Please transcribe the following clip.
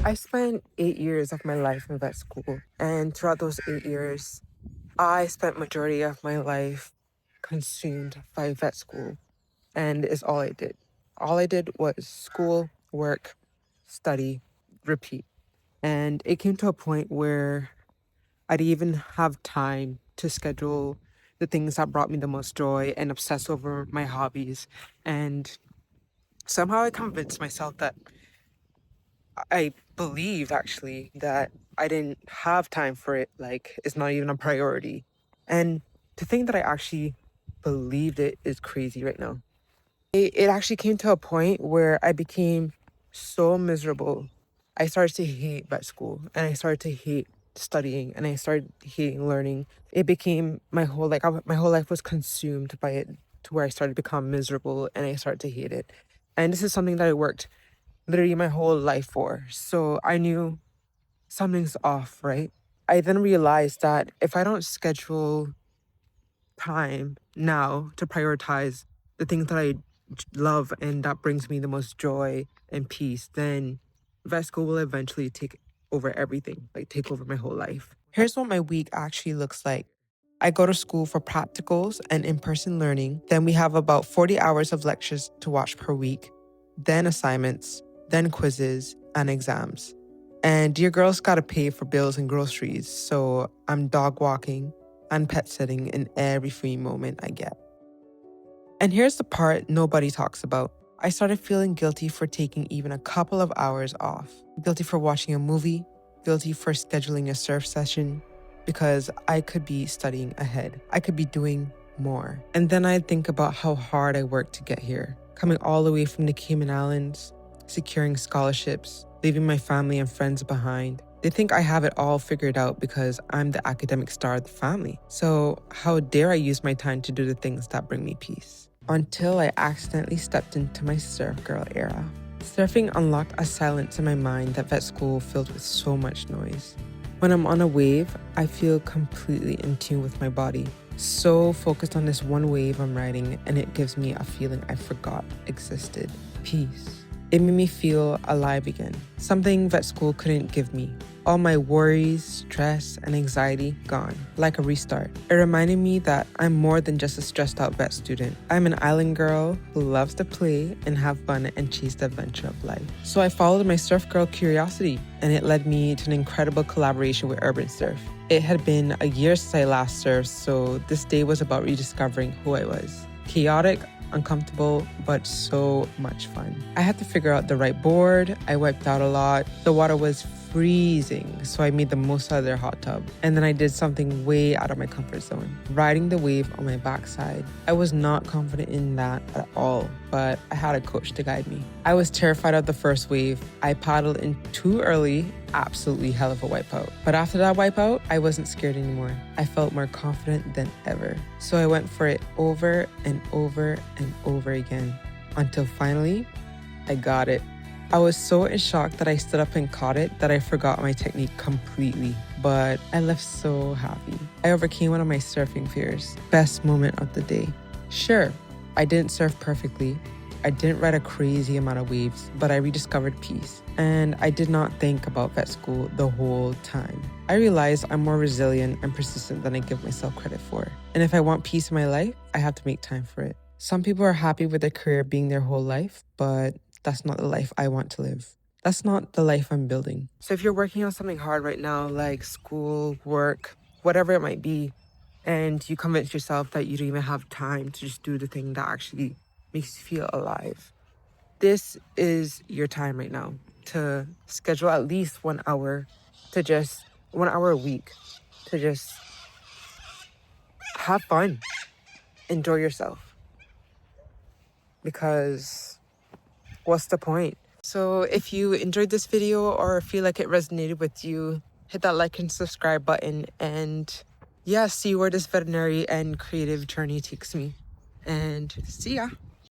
I spent 8 years of my life in vet school, and throughout those 8 years, I spent majority of my life consumed by vet school, and is all I did. All I did was school, work, study, repeat. And it came to a point where I didn't even have time to schedule the things that brought me the most joy and obsess over my hobbies. And somehow I convinced myself that I believed actually that I didn't have time for it. Like, it's not even a priority. And to think that I actually believed it is crazy right now. It actually came to a point where I became so miserable. I started to hate vet school and I started to hate studying and I started hating learning. It became my whole life was consumed by it to where I started to become miserable and I started to hate it. And this is something that I worked literally my whole life for. So I knew something's off, right? I then realized that if I don't schedule time now to prioritize the things that I love and that brings me the most joy and peace, then vet school will eventually take over everything, like take over my whole life. Here's what my week actually looks like. I go to school for practicals and in person learning. Then we have about 40 hours of lectures to watch per week, then assignments, then quizzes and exams. And your girl's gotta pay for bills and groceries, so I'm dog walking and pet sitting in every free moment I get. And here's the part nobody talks about. I started feeling guilty for taking even a couple of hours off. Guilty for watching a movie, guilty for scheduling a surf session, because I could be studying ahead. I could be doing more. And then I'd think about how hard I worked to get here, coming all the way from the Cayman Islands, securing scholarships, leaving my family and friends behind. They think I have it all figured out because I'm the academic star of the family. So how dare I use my time to do the things that bring me peace? Until I accidentally stepped into my surf girl era. Surfing unlocked a silence in my mind that vet school filled with so much noise. When I'm on a wave, I feel completely in tune with my body. So focused on this one wave I'm riding, and it gives me a feeling I forgot existed. Peace. It made me feel alive again, something vet school couldn't give me. All my worries, stress, and anxiety gone, like a restart. It reminded me that I'm more than just a stressed out vet student. I'm an island girl who loves to play and have fun and chase the adventure of life. So I followed my surf girl curiosity, and it led me to an incredible collaboration with Urban Surf. It had been a year since I last surfed, so this day was about rediscovering who I was. Chaotic, uncomfortable, but so much fun. I had to figure out the right board. I wiped out a lot. The water was freezing, so I made the most out of their hot tub. And then I did something way out of my comfort zone, riding the wave on my backside. I was not confident in that at all, but I had a coach to guide me. I was terrified of the first wave. I paddled in too early, absolutely hell of a wipeout. But after that wipeout, I wasn't scared anymore. I felt more confident than ever. So I went for it over and over and over again until finally I got it. I was so in shock that I stood up and caught it that I forgot my technique completely, but I left so happy. I overcame one of my surfing fears. Best moment of the day. Sure, I didn't surf perfectly. I didn't ride a crazy amount of waves, but I rediscovered peace. And I did not think about vet school the whole time. I realized I'm more resilient and persistent than I give myself credit for. And if I want peace in my life, I have to make time for it. Some people are happy with their career being their whole life, but that's not the life I want to live. That's not the life I'm building. So if you're working on something hard right now, like school, work, whatever it might be, and you convince yourself that you don't even have time to just do the thing that actually makes you feel alive, this is your time right now to schedule at least 1 hour, to just 1 hour a week, to just have fun, enjoy yourself. Because what's the point? So if you enjoyed this video or feel like it resonated with you, hit that like and subscribe button, and yeah, see where this veterinary and creative journey takes me. And see ya.